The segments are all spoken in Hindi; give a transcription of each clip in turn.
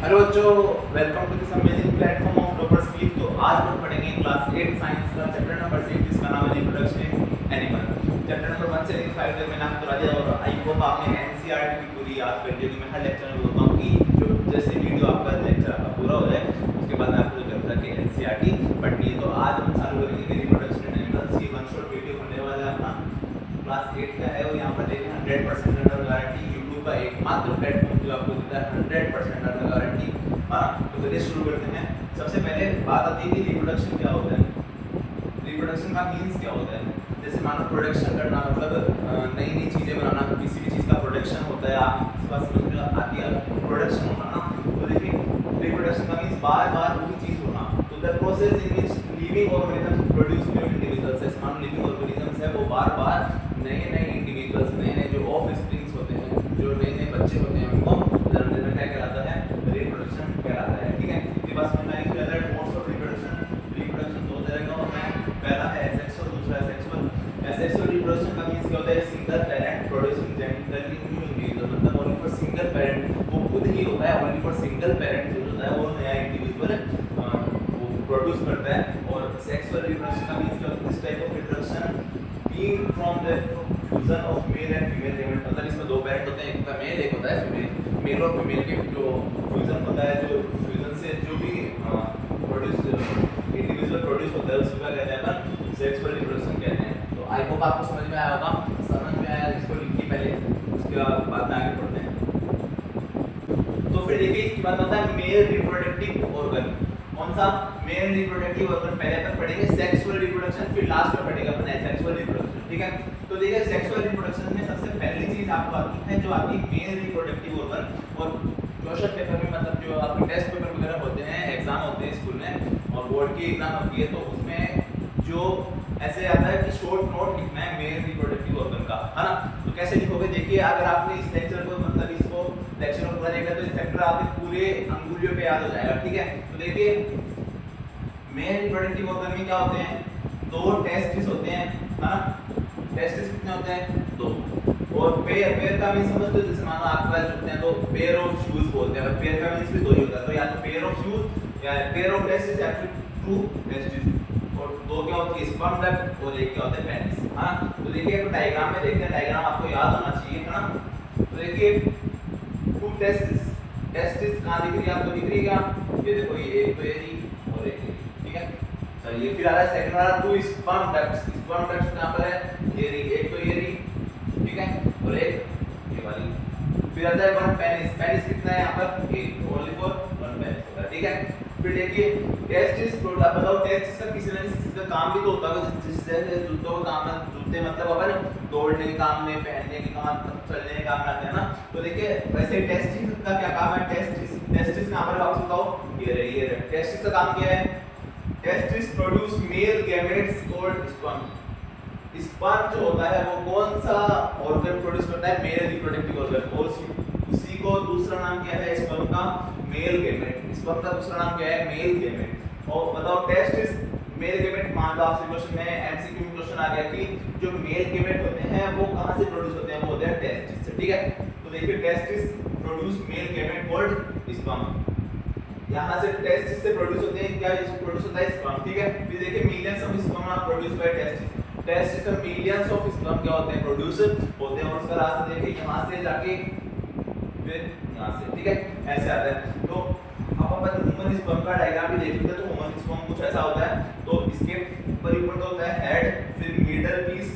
हेलो बच्चों, welcome to this amazing platform of toppers week. तो आज हम पढ़ेंगे क्लास 8 साइंस का चैप्टर नंबर 6 जिसका नाम है reproduction in animal. Chapter number 1 से लेकर 5 तक मैंने आपको बता दिया और आई होप आपने एनसीईआरटी की पूरी याद कर ली होगी। मैं हर लेक्चर में बोलता हूं कि जो जैसे वीडियो आपका लेक्चर आपका पूरा हो जाए उसके बाद मैं आपको जो करता कि एनसीईआरटी पढ़नी है। तो आज हम चालू करेंगे रिप्रोडक्शन इन एनिमल्स। ये वन शॉट वीडियो होने वाला है अपना क्लास 8 का है और यहां पर देखिए 100% अंडर गारंटी यूट्यूब का एकमात्र प्लेटफॉर्म जो आपको देता है 100% अंडर गारंटी। हां, तो चलिए शुरू करते हैं। सबसे पहले बात आती है कि रिप्रोडक्शन क्या होता है। रिप्रोडक्शन का मींस क्या होता है। जैसे मानो प्रोडक्शन करना मतलब नई नई चीजें बनाना, किसी भी चीज का प्रोडक्शन होता है। आपके पास समझ में आती है प्रोडक्शन होना ना। तो देखिए रिप्रोडक्शन का मींस बार-बार वही चीज होना। तो the process in which living organism produce new individuals. मानो लिविंग ऑर्गेनिज्म्स है वो बार-बार नए-नए इंडिविजुअल्स, नए-नए जो ऑफस्प्रिंग्स होते हैं, जो नए-नए बच्चे होते हैं उनको जन्म देना क्या कहलाता है, रिप्रोडक्शन कहलाता है। ठीक है, ये बात समझ में आई। फिर other modes of reproduction. Reproduction दो तरह का होता है, पहला है एसेक्सुअल, दूसरा है सेक्सुअल। एसेक्सुअल रिप्रोडक्शन का मींस क्या होता है, single parent producing genetically new individual. मतलब ओनली फॉर सिंगल पेरेंट, वो खुद ही होता है, ओनली फॉर सिंगल पेरेंट जो होता है वो नया इंडिविजुअल वो प्रोड्यूस करता है। और सेक्सुअल रिप्रोडक्शन का मींस क्या होता है, this type of reproduction being from the fusion of male and female gamete. मतलब इसमें दो पेरेंट होते हैं, एक होता है मेल, एक होता है फीमेल। मेल और फीमेल के जो फ्यूजन होता है, जो फ्यूजन से जो भी प्रोड्यूस इंडिविजुअल प्रोड्यूस होता है उसको क्या कहते हैं अपन, सेक्सुअल रिप्रोडक्शन कहते हैं। तो आई होप आपको समझ में आया होगा। समझ में आया इसको लिखिए पहले, उसके बाद में आगे बढ़ते हैं। तो फिर देखिए इसके बाद आता है मेल रिप्रोडक्टिव ऑर्गन। कौन सा? Male reproductive organ. पहले अपन पढ़ेंगे सेक्सुअल रिप्रोडक्शन, फिर लास्ट में पढ़ेंगे अपन एसेक्सुअल रिप्रोडक्शन। ठीक है, तो देखिए सेक्सुअल रिप्रोडक्शन में सबसे पहली चीज आपको आती है जो आती है मेल रिप्रोडक्टिव ऑर्गन। और क्वेश्चन पेपर में मतलब जो आपके टेस्ट पेपर वगैरह होते हैं, एग्जाम होते हैं स्कूल में और बोर्ड की एग्जाम होती है, तो उसमें जो ऐसे आता है कि शॉर्ट नोट लिखना है मेल रिप्रोडक्टिव ऑर्गन का, है ना। तो कैसे लिखोगे, देखिए अगर आपने इस लेक्चर को मतलब इसको लेक्चर को पूरा देखा तो इस चैप्टर आपके पूरे अंगुलियों पे याद हो जाएगा। ठीक है, तो देखिए मेल रिप्रोडक्टिव ऑर्गन में क्या होते हैं, दो टेस्टिस होते हैं, है ना। टेस्टिस कितने होते हैं? दो। और पेयर, पेयर का मींस समझते हो, जैसे मानो आपके पास होते हैं तो पेयर ऑफ शूज बोलते हैं। पेयर का मींस भी दो ही होता है, तो या तो पेयर ऑफ शूज या पेयर ऑफ टेस्टिस या फिर टू टेस्टिस। और दो क्या होती है, स्पर्म डक्ट, और एक क्या होता है पेनिस। हां, तो देखिए एक डायग्राम में देखते हैं, डायग्राम आपको याद होना चाहिए, है ना। तो देखिए टू टेस्टिस, टेस्टिस कहां दिख रही है आपको, दिख रही है क्या? ये देखो, ये एक तो ये रही और एक ये। ठीक है, चलिए फिर आ रहा है सेकंड वाला two sperm ducts. Sperm ducts कहां पर है? ये रही, एक तो ये रही, ठीक है, और एक ये वाली। फिर आता है वन पेनिस। पेनिस कितना है यहाँ पर? एक, ओनली फॉर वन पेनिस होता है। ठीक है, फिर देखिए टेस्टिस प्रोडक्ट। बताओ टेस्टिस का किसी न किसी का काम भी तो होता है, जिससे जूतों का काम है। जूते मतलब अपन दौड़ने के काम में, पहनने के काम, चलने के काम में आते हैं ना। तो देखिए वैसे टेस्टिस का क्या काम है? टेस्टिस, टेस्टिस कहां पर वापस बताओ, ये रही, ये रही। टेस्टिस का काम क्या है? Testis produce male gametes called sperm. Sperm जो होता है वो कौन सा ऑर्गन प्रोड्यूस करता है? Male reproductive organ. और उसी को दूसरा नाम क्या है स्पर्म का? Male gamete. स्पर्म का दूसरा नाम क्या है? Male gamete. और बताओ टेस्टिस मेल गैमेट, मान लो आपसे क्वेश्चन में एमसीक्यू में क्वेश्चन आ गया कि जो मेल गैमेट होते हैं वो कहां से प्रोड्यूस होते हैं? वो होते हैं टेस्टिस से। ठीक है, तो देखिए testis produce male gamete called sperm. यहाँ से टेस्टिस से प्रोड्यूस होते हैं क्या? प्रोड्यूस होता है स्पर्म। ठीक है, फिर देखिए millions of sperm are produced by testis. Testis में मिलियंस ऑफ स्पर्म क्या होते हैं? प्रोड्यूस होते हैं। और उसका रास्ता देखिए यहाँ से जाके फिर यहाँ से। ठीक है, ऐसे आता है। तो अब अपन ह्यूमन स्पर्म का डायग्राम भी देखेंगे तो ह्यूमन स्पर्म कुछ ऐसा होता है। तो इसके ऊपर तो होता है हेड, फिर मिडल पीस,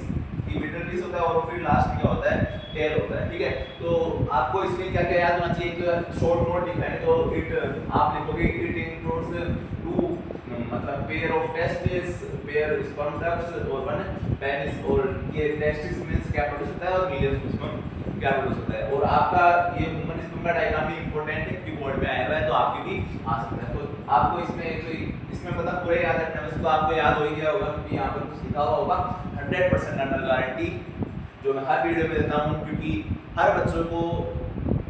ये मिडल पीस होता है, और फिर लास्ट में क्या होता है? टेल होता है। ठीक है, तो आपको इसमें क्या क्या याद होना चाहिए? एक शॉर्ट नोट लिखना है तो इट आप लिखोगे इट इंक्लूड्स टू मतलब pair of testis, pair sperm ducts और वन पेनिस। और ये टेस्टिस मींस क्या प्रोड्यूस होता है और मिलियंस स्पर्म क्या प्रोड्यूस होता है। और आपका ये ह्यूमन स्पर्म का डायग्राम भी इंपॉर्टेंट है क्योंकि बोर्ड में आया हुआ है, तो आपके भी आ सकता है। तो आपको इसमें मतलब पूरे याद रखना है, तो आपको याद हो ही गया होगा क्योंकि यहाँ पर कुछ लिखा हुआ होगा 100% अंडर गारंटी, जो मैं हर वीडियो में देता हूँ क्योंकि हर बच्चों को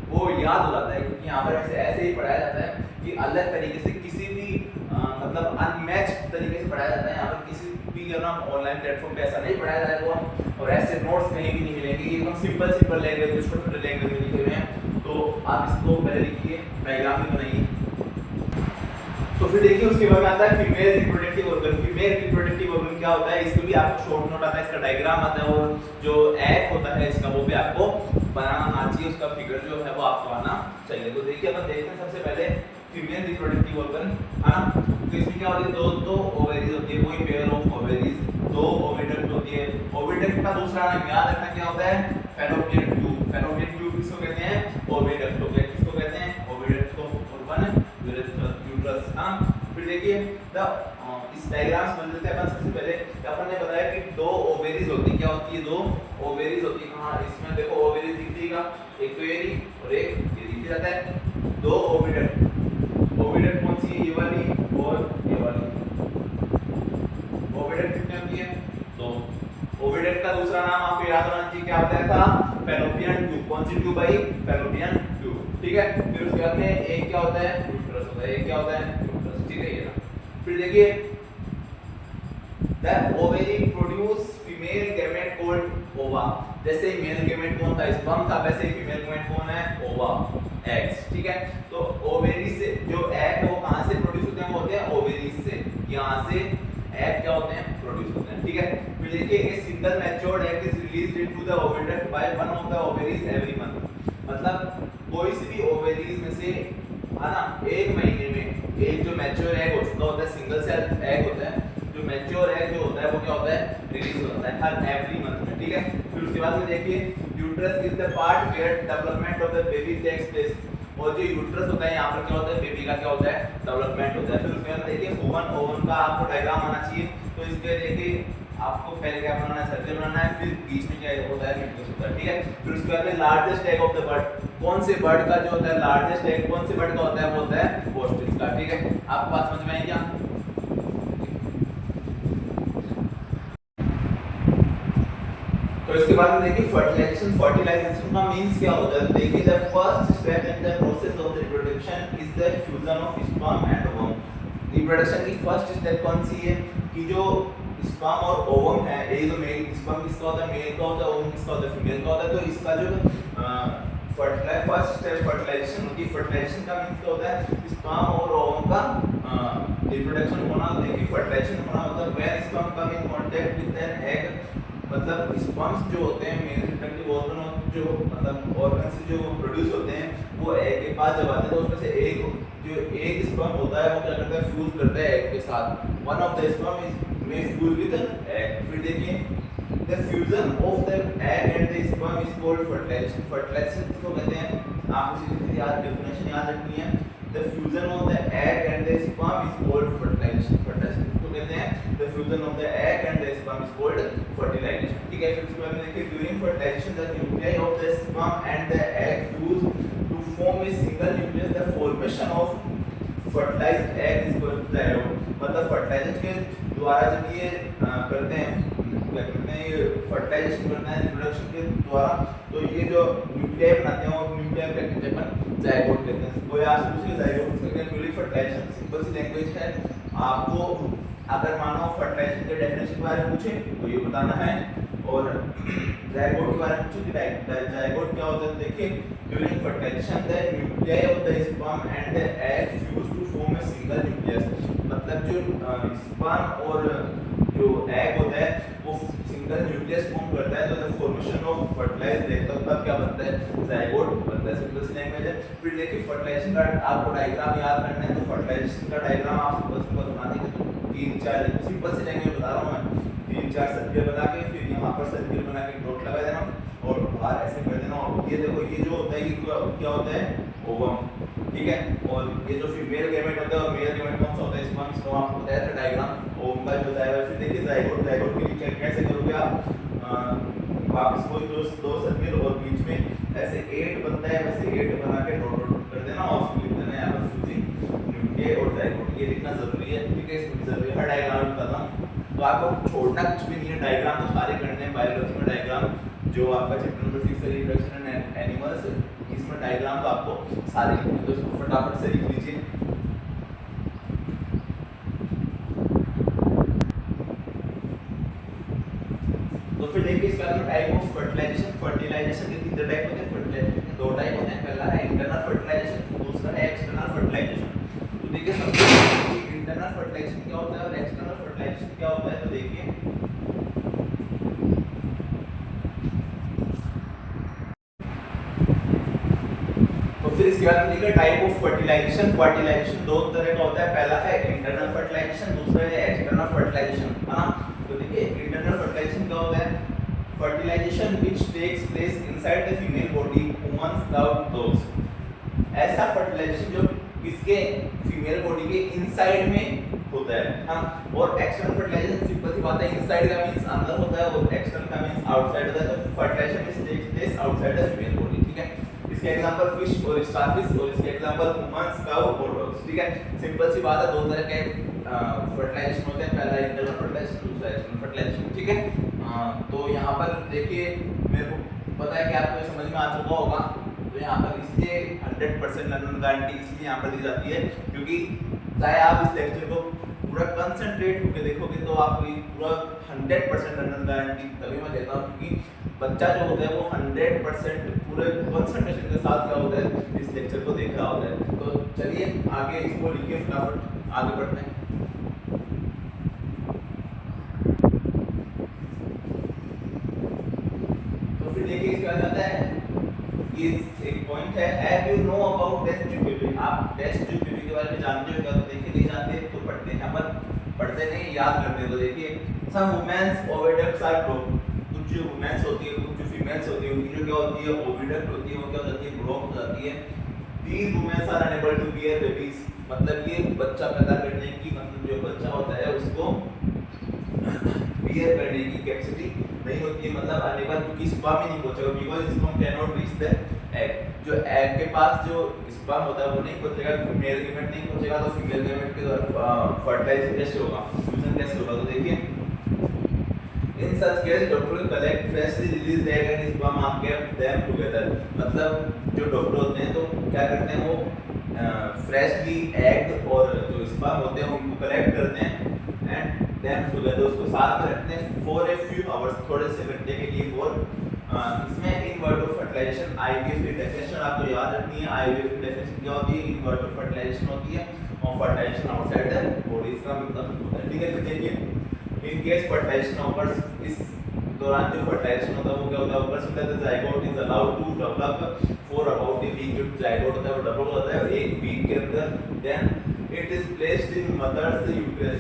वो याद हो जाता है। क्योंकि यहाँ पर ऐसे ही पढ़ाया जाता है कि अलग तरीके से किसी भी मतलब अनमैच तरीके से पढ़ाया जाता है। यहाँ पर किसी भी अगर ऑनलाइन प्लेटफॉर्म पे ऐसा नहीं पढ़ाया जाएगा और ऐसे नोट्स कहीं भी नहीं मिलेंगे। एकदम सिंपल लैंग्वेज, छोटे छोटे लैंग्वेज में लिखे हुए हैं। तो आप इसको पहले लिखिए, डायग्राम भी बनाइए। तो फिर देखिए उसके बाद आता है female reproductive organ. Female reproductive organ क्या होता है, इसको भी आपको शॉर्ट नोट आता है, इसका डायग्राम आता है और जो एग होता है इसका वो भी आपको बनाना आना चाहिए, उसका फिगर जो है वो आपको आना चाहिए। तो देखिए अपन देखते हैं सबसे पहले फीमेल रिप्रोडक्टिव ऑर्गन है ना। तो इसमें क्या होती है, दो ओवेरीज होती है, कोई पेयर ऑफ ओवेरीज, दो ओविडक्ट होती है। ओविडक्ट का दूसरा नाम याद रखना क्या होता है, फैलोपियन ट्यूब। फैलोपियन ट्यूब किसको कहते हैं, ओविडक्ट को किसको कहते हैं, ओविडक्ट को। और वन यूट्रस। हां फिर देखिए इस डायग्राम समझ लेते हैं अपन। सबसे पहले अपन ने बताया कि दो ओवेरीज होती है, क्या होती है, दो ओवेरीज होती है। हां इसमें देखो ओवेरीज दिखेगा, एक तो ये और एक ये दिख जाता है। दो ओविडक्ट, ओविडक्ट कौन सी है, ये वाली और ये वाली। ओविडक्ट कितनी होती है, दो। ओविडक्ट का दूसरा नाम आपको याद होना चाहिए, क्या बताया था, फैलोपियन ट्यूब। कौन सी ट्यूब भाई, फैलोपियन ट्यूब। ठीक है, फिर उसके बाद में एक क्या होता है, यूट्रस होता है। एक क्या होता है, यूट्रस। ठीक है ये ना। फिर देखिए the ovary produce female gamete called ova। जैसे मेल गैमेट कौन था, स्पर्म था, वैसे फीमेल गैमेट कौन है, ओवा, एग्स। ठीक है, तो ओवेरी से जो एग है वो कहां से प्रोड्यूस होते हैं, वो होते हैं ओवेरीज से। यहां से एग क्या होते हैं, प्रोड्यूस होते हैं। ठीक है, फिर देखिए a single matured egg is released into the oviduct by one of the ovaries every month. मतलब कोई सी भी ओवेरीज में से है ना, एक महीने में एक जो मैच्योर एग हो चुका होता है, सिंगल सेल एग होता है, जो मैच्योर एग जो होता है वो क्या होता है, रिलीज होता है हर एवरी मंथ में। ठीक है, फिर उसके बाद में देखिए uterus is the part where development of the baby takes place. और जो यूट्रस होता है यहाँ पर क्या होता है, बेबी का क्या होता है, डेवलपमेंट होता है। फिर उसके बाद देखिए ओवन, ओवन का आपको डायग्राम आना चाहिए। तो इसके देखिए आपको पहले क्या बनाना है, सर्कल बनाना है, फिर बीच में क्या होता है, न्यूक्लियस होता है। ठीक है, फिर उसके बाद में largest egg of the bird. कौन से बर्ड का जो होता है लार्जेस्ट एग, कौन से बर्ड का होता है, वो होता है ओस्ट्रिच का। ठीक है, आपको बात समझ में आई क्या। तो इसके बाद में देखिए फर्टिलाइजेशन। फर्टिलाइजेशन का मींस क्या होता है, देखिए the first step in the process of reproduction is the fusion of sperm and ovum. Reproduction की फर्स्ट स्टेप कौन सी है, कि जो स्पर्म और ओवम है, ये जो मेल स्पर्म किसका होता है, मेल का होता है, ओवम किसका होता है, फीमेल का होता है। तो इसका जो फर्स्ट स्टेप फर्टिलाइजेशन होती है। फर्टिलाइजेशन का मींस क्या होता है, स्पर्म और ओवम का रिप्रोडक्शन होना। देखिए फर्टिलाइजेशन होना मतलब when sperm come in contact with an egg, मतलब स्पर्म्स जो होते हैं मेल रिप्रोडक्टिव ऑर्गन जो मतलब ऑर्गन से जो प्रोड्यूस होते हैं, वो एग के पास जब आते हैं तो उसमें से एक जो एक स्पर्म होता है वो क्या करता है, फ्यूज करता है एग के साथ। One of the sperm is may fuse with egg. फिर देखिए the fusion of the egg and the sperm is called fertilisation. Fertilisation किसको कहते हैं, आपको सीधी याद डेफिनेशन याद रखनी है। The fusion of the egg and the sperm is called fertilisation. Fertilisation किसको कहते हैं, the fusion of the egg and the sperm is called fertilisation. ठीक है, फिर उसके बाद में देखिए during fertilisation the nuclei of the sperm and the egg fuse to form a single nucleus. The formation of fertilised egg is called zygote. मतलब फर्टिलाइजेशन के द्वारा जब ये करते हैं, क्या करते हैं, ये फर्टिलाइजेशन करते हैं रिप्रोडक्शन के द्वारा, तो ये जो न्यूक्लियाई बनाते हैं वो न्यूक्लियाई क्या कहते हैं, अपन जाइगोट कहते हैं। कोई आज पूछे जाइगोट किसको कहते हैं, न्यूली फर्टिलाइजेशन सिंपल सी लैंग्वेज है। आपको अगर मानो फर्टिलाइजेशन के डेफिनेशन के बारे में पूछे तो ये बताना है, और जाइगोट के बारे में पूछे कि जाइगोट क्या होता है। देखिए during fertilisation the nuclei of the sperm and the egg fuse to form a single nucleus. मतलब जो स्पर्म और जो एग होता है वो सिंगल न्यूक्लियस फॉर्म करता है, तो the formation of fertilised egg तब क्या बनता है, जाइगोट बनता है। सिंपल सी लैंग्वेज है। फिर देखिए फर्टिलाइजेशन का आपको डायग्राम याद करना है, तो फर्टिलाइजेशन का डायग्राम आप सिंपल बनाने के तो 3-4 सिंपल सी लैंग्वेज बता रहा हूं मैं, 3-4 सर्किल बना के फिर यहाँ पर सर्किल बना के डॉट लगा देना और बाहर ऐसे कर देना। और ये देखो ये जो होता है ये क्या होता है, ओवम। ठीक है, और ये जो फीमेल गैमेट होता है और मेल गैमेट कौन सा होता है, स्पर्म्स का आपको बताया था डायग्राम ओवम का जो बताया। फिर देखिए जाइगोट, जाइगोट के लिए कैसे करोगे आप, वापस कोई दो सर्किल और बीच में ऐसे 8 बनता है, वैसे 8 बना के डॉट डॉट कर देना और उसको लिख देना यहाँ पर फ्यूजिंग न्यूक्लियाई और जाइगोट। ये लिखना जरूरी है। ठीक है, इसमें जरूरी है, हर डायग्राम बताता हूँ। तो आपको छोड़ना कुछ भी नहीं है, डायग्राम तो सारे करने हैं। बायोलॉजी में डायग्राम जो आपका चैप्टर नंबर 6 है रिप्रोडक्शन एंड एनिमल्स, इसमें डायग्राम तो आपको सारे लिखने हैं, तो इसको फटाफट से लिख लीजिए। तो फिर देखिए इसका टाइप ऑफ फर्टिलाइजेशन। फर्टिलाइजेशन के कितने टाइप होते हैं, फर्टिलाइजेशन के 2 टाइप होते हैं। पहला है इंटरनल फर्टिलाइजेशन, दूसरा है एक्सटर्नल फर्टिलाइजेशन। तो देखिए सबसे इसके बाद देखिए टाइप ऑफ फर्टिलाइजेशन। फर्टिलाइजेशन दो तरह का होता है, पहला है इंटरनल फर्टिलाइजेशन, दूसरा है एक्सटर्नल फर्टिलाइजेशन, है ना। तो देखिए इंटरनल फर्टिलाइजेशन क्या होता है, fertilisation which takes place inside the female body woman's dogs. ऐसा फर्टिलाइजेशन जो किसके फीमेल बॉडी के इनसाइड में होता है, हाँ। और एक्सटर्नल फर्टिलाइजेशन सिंपल सी बात है, इनसाइड का मींस अंदर होता है और एक्सटर्नल का मींस आउटसाइड होता है। तो fertilisation is takes place outside the female body, ठीक है। इसके एग्जांपल फिश और स्टारफिश, और इसके एग्जांपल ह्यूमंस, काऊ और डॉग्स, ठीक है। सिंपल सी बात है, दो तरह के फर्टिलाइजेशन होते हैं, पहला इंटरनल फर्टिलाइजेशन, दूसरा एक्सटर्नल फर्टिलाइजेशन, ठीक है। तो यहाँ पर देखिए मेरे को पता है कि आपको ये समझ में आ चुका होगा। तो यहाँ पर इसलिए 100% लर्निंग गारंटी इसलिए यहाँ पर दी जाती है क्योंकि चाहे आप इस लेक्चर को पूरा कंसंट्रेट होकर देखोगे तो आपको पूरा 100% लर्निंग गारंटी तभी मैं देता हूँ, क्योंकि बच्चा जो होता है वो 100% पूरे कंसंट्रेशन के साथ क्या होता है इस लेक्चर को देख रहा होता है। तो चलिए आगे इसको लिखिए, फटाफट आगे बढ़ते हैं। तो फिर देखिए इसके बाद आता है ये एक पॉइंट है, have you know about test tube baby. आप टेस्ट ट्यूब बेबी के बारे में जानते हो क्या? तो देखिए नहीं जानते तो पढ़ते हैं, यहाँ पर पढ़ते नहीं याद करते हैं। तो देखिए सम वुमेन्स ओविडक्ट्स आर ब्लॉक्ड। कुछ जो वुमेन्स होती है, कुछ जो फीमेल्स होती है, उनकी जो क्या होती है ओविडक्ट होती है, वो क्या हो जाती है ब्लॉक हो जाती है। These womens are unable to bear babies, मतलब ये बच्चा पैदा करने की, मतलब जो बच्चा होता है उसको बियर करने की कैपेसिटी नहीं होती है, मतलब अनेबल टू स्पर्म ही नहीं पहुंचेगा, because sperm can not reach the egg. जो एग के पास जो स्पर्म होता है वो नहीं पहुंचेगा, मेल गैमेट नहीं पहुंचेगा, तो फीमेल गैमेट के द्वारा फर्टिलाइजेशन कैसे होगा, फ्यूजन कैसे होगा। तो देखिए in such case doctor will collect freshly released egg and sperm and keep them together. मतलब जो डॉक्टर होते हैं तो क्या करते हैं, वो फ्रेशली एग और जो स्पर्म होते हैं उनको कलेक्ट करते हैं एंड देम टुगेदर, उसको साथ में रखते हैं फॉर ए फ्यू आवर्स, थोड़े से घंटे के लिए। फॉर इसमें इन वर्ड ऑफ फर्टिलाइजेशन आईवीएफ की डेफिनेशन आपको याद रखनी है। आईवीएफ की डेफिनेशन क्या होती है, इन वर्ड ऑफ फर्टिलाइजेशन होती है और फर्टिलाइजेशन आउटसाइड द बॉडी इसका मतलब होता है, ठीक है। फिर देखिए इन केस फर्टिलाइजेशन ऑकर्स, इस दौरान जो फर्टिलाइजेशन होता है वो क्या होता है, ऑकर्स होता है the zygote is allowed to develop for about a week. जो जाइगोट होता है वो डेवलप होता है एक वीक के अंदर, then it is placed in mother's uterus,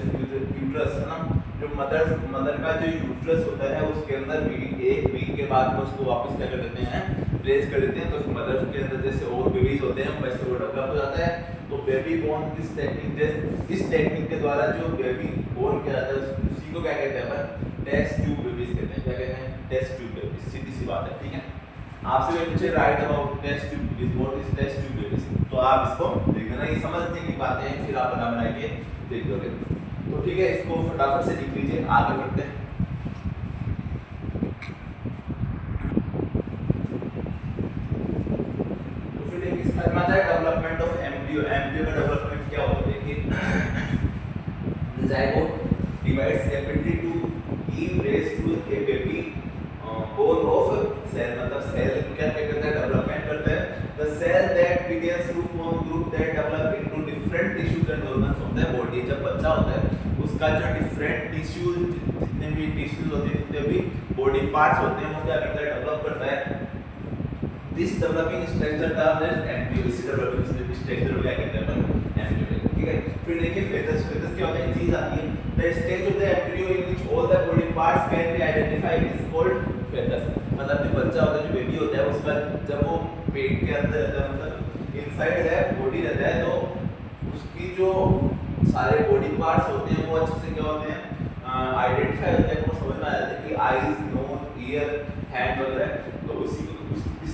है ना। जो मदर का जो यूट्रस होता है उसके अंदर एक वीक के बाद में उसको वापस क्या कर देते हैं, प्लेस कर देते हैं। तो मदर के अंदर जैसे और बेबीज होते हैं वैसे वो डेवलप हो जाता है। तो बेबी बोर्न दिस टेक्निक, इस टेक्निक के द्वारा जो बेबी बोर्न किया जाता है उसी को क्या कहते हैं अपन, टेस्ट ट्यूब बेबीज कहते हैं। क्या कहते हैं, टेस्ट ट्यूब बेबीज, सीधी सी बात है, ठीक है। आपसे पूछे write about test tube babies, what is test tube babies, तो आप इसको देख लेना, ये समझने की बातें हैं, फिर आप बना के देख लोगे। तो ठीक है, इसको फटाफट से लिख लीजिए, आगे बढ़ते हैं। तो फिर देखिए इसका मतलब है डेवलपमेंट ऑफ एम्ब्रियो। एम्ब्रियो का डेवलपमेंट क्या होता है, देखिए zygote divides rapidly to give rise to a baby bone of cell, मतलब सेल क्या करता है, डेवलपमेंट करता है। the cell that begins to form group that develop into different tissues and organs होता है बॉडी। जब बच्चा होता है उसका जो डिफरेंट टिश्यूज, जितने भी टिश्यूज होते हैं, जितने भी बॉडी पार्ट्स होते हैं वो क्या करता है, डेवलप करता है। This developing structure termed as embryo. इस डेवलपिंग स्ट्रक्चर को क्या कहते हैं, एम्ब्रियो, ठीक है। फिर देखिए फेटस, फेटस क्या होता है, चीज आती है, the stage of the embryo in which all the body parts can be identified is called foetus. मतलब जो बच्चा होता है, जो बेबी होता है, उसका जब वो पेट के अंदर रहता है, मतलब इनसाइड है बॉडी रहता है, तो उसकी जो सारे बॉडी पार्ट्स होते हैं वो अच्छे से क्या होते हैं, आइडेंटिफाई होते हैं, वो समझ में आ जाता है कि आईज, नोज, ईयर, हैंड वगैरह। तो उसी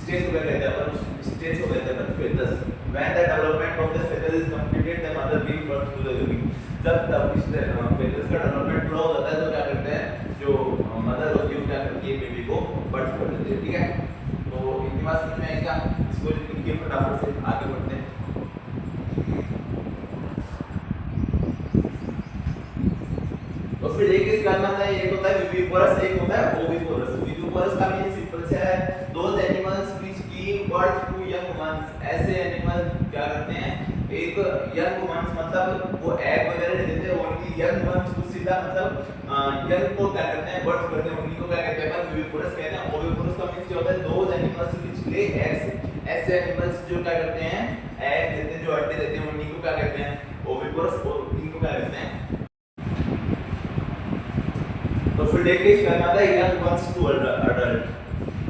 स्टेज को क्या कहते हैं, उस स्टेज को कहते हैं foetus. When the development of the fetus is completed, the mother gives birth to the baby. जब इस fetus का डेवलपमेंट पूरा हो जाता है तो क्या करते हैं, जो मदर होती है वो क्या करती है, बेबी को बर्थ कर देती है, ठीक है। तो इतनी बात समझ में आई क्या, इसको लिखिए फटाफट से, आगे बढ़ते हैं। तो फिर देखिए इसका मतलब है, एक होता है विविपोरस, एक होता है ओविपोरस। विविपोरस का मीन सिंपल से है, those animals which give birth to young ones. ऐसे एनिमल क्या करते हैं, एक यंग वंस मतलब वो एग वगैरह नहीं देते, ओनली यंग वंस को सीधा मतलब यंग को क्या करते हैं, बर्थ करते हैं, उन्हीं को क्या कहते हैं, विविपोरस कहते हैं। ओविपोरस का मींस क्या होता है, those animals which lay eggs. ऐसे एनिमल्स जो क्या करते हैं, एग देते हैं, जो अंडे देते हैं, उन्हीं को क्या कहते हैं, ओविपोरस, और इनको क्या कहते हैं। तो फिर देखिए इसका क्या आता है, young ones to adult,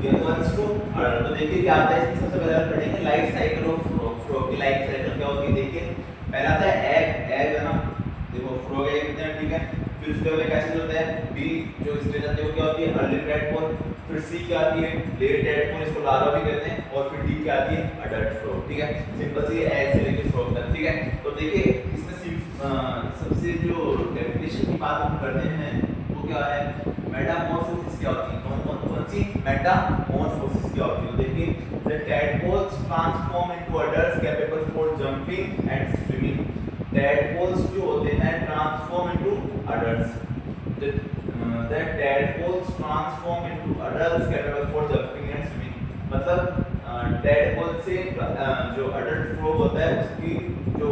young ones to adult. तो देखिए क्या आता है इसमें, सबसे पहले पढ़ेंगे life cycle of frog. Frog की लाइफ साइकिल क्या होती है, देखिए पहला आता है एग, एग है ना, देखो फ्रॉग एग कितने हैं, ठीक है। फिर उसके बाद क्या चीज होता है, बी जो स्टेज आती है वो क्या होती है, अर्ली टैडपोल। फिर सी क्या आती है, लेट टैडपोल, इसको लार्वा भी कहते हैं। और फिर डी क्या आती है, अडल्ट फ्रॉग, ठीक है। सिंपल सी एग से लेकर फ्रॉग तक, ठीक है। तो देखिए इसमें सबसे जो डेफिनेशन की बात हम करते हैं वो क्या है, मेटामॉर्फोसिस क्या होती है, कौन सी, मेटामॉर्फोसिस क्या होती है। देखिए the tadpoles transform into adults capable for jumping and swimming. Tadpoles जो होते हैं transform into adults, the tadpoles transform into adults capable for jumping and swimming। मतलब टैडपोल से जो अडल्ट फ्रॉग होता है उसकी जो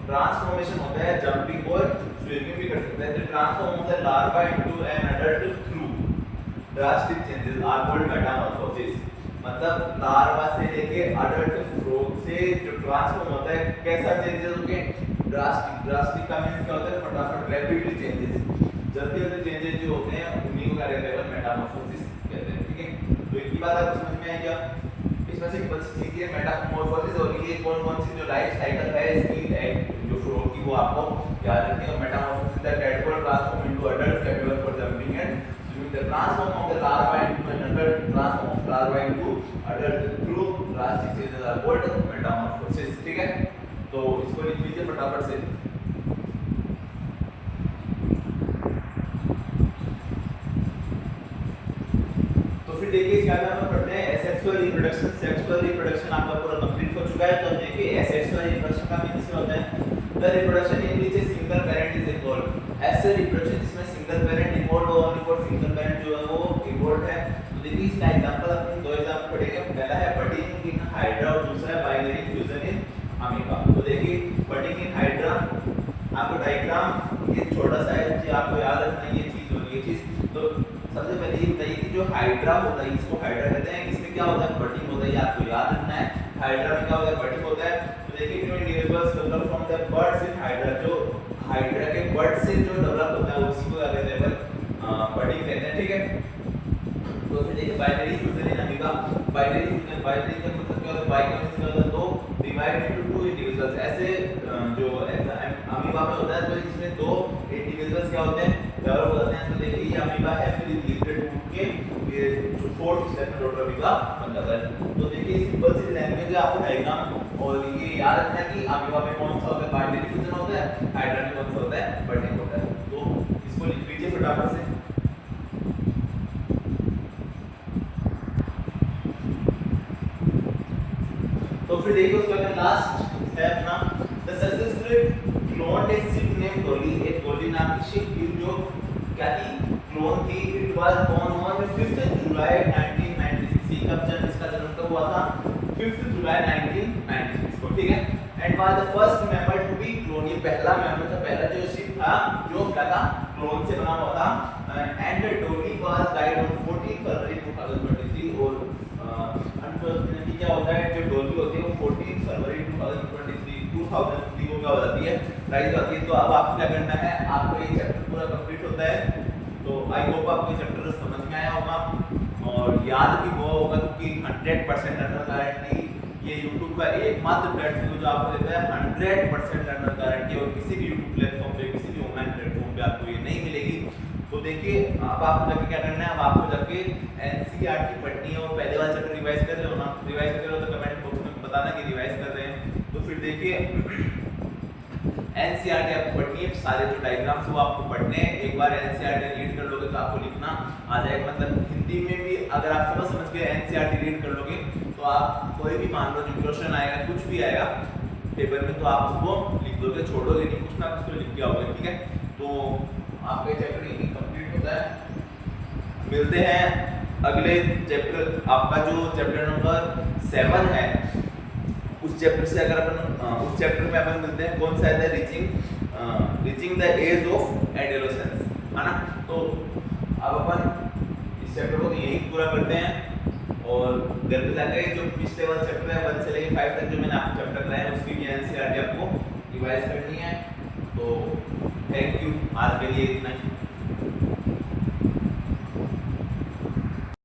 ट्रांसफॉर्मेशन होता है जंपिंग और स्विमिंग भी कर सकता है। तो ट्रांसफॉर्म होता है larva into an adult through drastic changes are called metamorphosis. मतलब लार्वा से लेके अडल्ट फ्रॉग से जो ट्रांसफॉर्म होता है, कैसा चेंजेस होके, ड्रास्टिक। ड्रास्टिक का मींस क्या होता है, फटाफट, रैपिडली चेंजेस, जल्दी जल्दी चेंजेस जो होते हैं उन्हीं को क्या कहते हैं, मेटामॉर्फोसिस कहते हैं, ठीक है। तो एक ही बात आपको समझ में आई क्या, इसमें सिंपल सी चीज है मेटामॉर्फोसिस, और ये कौन-कौन सी जो लाइफ साइकिल है इसकी जो फ्रॉग की वो आपको याद रखनी है। Metamorphosis the tadpole transform into adult capable for jumping and swimming. The transform of the larva into an adult, transform of larva into adult through drastic changes are called metamorphosis, ठीक है। तो इसको लिख लीजिए फटाफट से। देखिए इसके आगे हम पढ़ते हैं एसेक्सुअल रिप्रोडक्शन। सेक्सुअल रिप्रोडक्शन आपका पूरा कंप्लीट हो चुका है। तो देखिए एसेक्सुअल रिप्रोडक्शन का मींस क्या होता है, the reproduction in which a single parent is involved. ऐसे रिप्रोडक्शन जिसमें सिंगल पेरेंट इन्वॉल्व हो, ओनली फॉर सिंगल पेरेंट जो है वो इन्वॉल्व है। तो देखिए इसका एग्जांपल अपन दो एग्जांपल पढ़ेंगे। पहला है बडिंग इन हाइड्रा और दूसरा है बाइनरी फ्यूजन इन अमीबा। तो देखिए बडिंग इन हाइड्रा, आपको डायग्राम ये छोटा सा है, जी आपको याद रखना ये चीज और ये चीज। तो सबसे पहले ये बताइए कि जो हाइड्रा होता है, इसको हाइड्रा कहते हैं, इसमें क्या होता है, बडिंग होता है, ये आपको याद रखना है। हाइड्रा में क्या होता है, बडिंग होता है। तो देखिए जो individuals develop from the birds in hydra, जो हाइड्रा के बर्ड से जो डेवलप होता है उसी को क्या कहते हैं, बडिंग कहते हैं, ठीक है। तो फिर देखिए binary fusion in amoeba. Binary fusion, binary का मतलब क्या होता है, बाइ का मतलब क्या होता है, दो डिवाइड इनटू टू इंडिविजुअल्स। ऐसे जो अमीबा में होता है तो इसमें दो इंडिविजुअल्स क्या होते हैं, डेवलप हो जाते हैं। तो देखिए ये अमीबा है, फिर लिमिटेड टूट के ये जो फोर्थ स्टेप में टोटल अमीबा बन जाता है। तो देखिए सिंपल सी लैंग्वेज है, आपको डायग्राम और ये याद रखना है कि अमीबा में कौन सा होता है, बाइनरी फ्यूजन होता है, हाइड्रा में कौन सा होता है, बडिंग होता है। तो इसको लिख लीजिए फटाफट से। तो फिर देखिए उसका लास्ट है अपना the successfully cloned A ship name Dolly. एक डॉली नाम की शिप थी जो क्या थी, क्लोन थी। इट वाज बोर्न ऑन 5 जुलाई 1996। कब जन्म, इसका जन्म कब हुआ था, 5 जुलाई 1996 को, ठीक है। And was the first member to be clone, ये पहला मेंबर था, पहला जो शिप था जो क्या था, क्लोन से बना हुआ था। And Dolly was died on 14 फरवरी 2023। और अनफॉर्चुनेटली क्या होता है, जो डॉली होती है वो 14 फरवरी 2023 को क्या हो जाती है, राइज होती है। तो अब आपको क्या करना है, आपको ये चैप्टर पूरा कंप्लीट होता है। तो आई होप आपको ये चैप्टर समझ में आया होगा और याद भी हुआ होगा, क्योंकि 100% लर्नर गारंटी ये YouTube का एकमात्र प्लेटफॉर्म जो आपको देता है 100% लर्नर गारंटी। और किसी भी YouTube प्लेटफॉर्म पे, किसी भी ऑनलाइन प्लेटफॉर्म पे आपको ये नहीं मिलेगी। तो देखिए अब आपको जाके क्या करना है, अब आपको जाके NCERT पढ़नी है। और पहले वाला चैप्टर रिवाइज कर रहे हो ना, रिवाइज कर रहे हो तो कमेंट बॉक्स में बताना कि रिवाइज कर रहे हैं। तो फिर देखिए NCERT आपको पढ़नी है, सारे जो डायग्राम्स वो आपको पढ़ने हैं। एक बार NCERT रीड कर लोगे तो आपको लिखना आ जाएगा। मतलब हिंदी में भी अगर आप समझ के NCERT रीड कर लोगे तो आप कोई भी मान लो जो क्वेश्चन आएगा, कुछ भी आएगा पेपर में, तो आप उसको लिख दोगे, छोड़ोगे नहीं, कुछ ना कुछ तो लिख के आओगे, ठीक है। तो आपका चैप्टर यही कंप्लीट होता है। मिलते हैं अगले चैप्टर, आपका जो चैप्टर नंबर 7 है उस चैप्टर से। अगर अपन उस चैप्टर में अपन मिलते हैं, कौन सा है, reaching the age of adolescence, है ना। तो अब अपन इस चैप्टर को यही पूरा करते हैं और और घर पे जाकर जो पिछले वाला चैप्टर है 1 से लेकर 5 तक जो मैंने आपको चैप्टर कराया है उसकी भी एनसीईआरटी आपको रिवाइज करनी है। तो थैंक यू, आज के लिए इतना ही।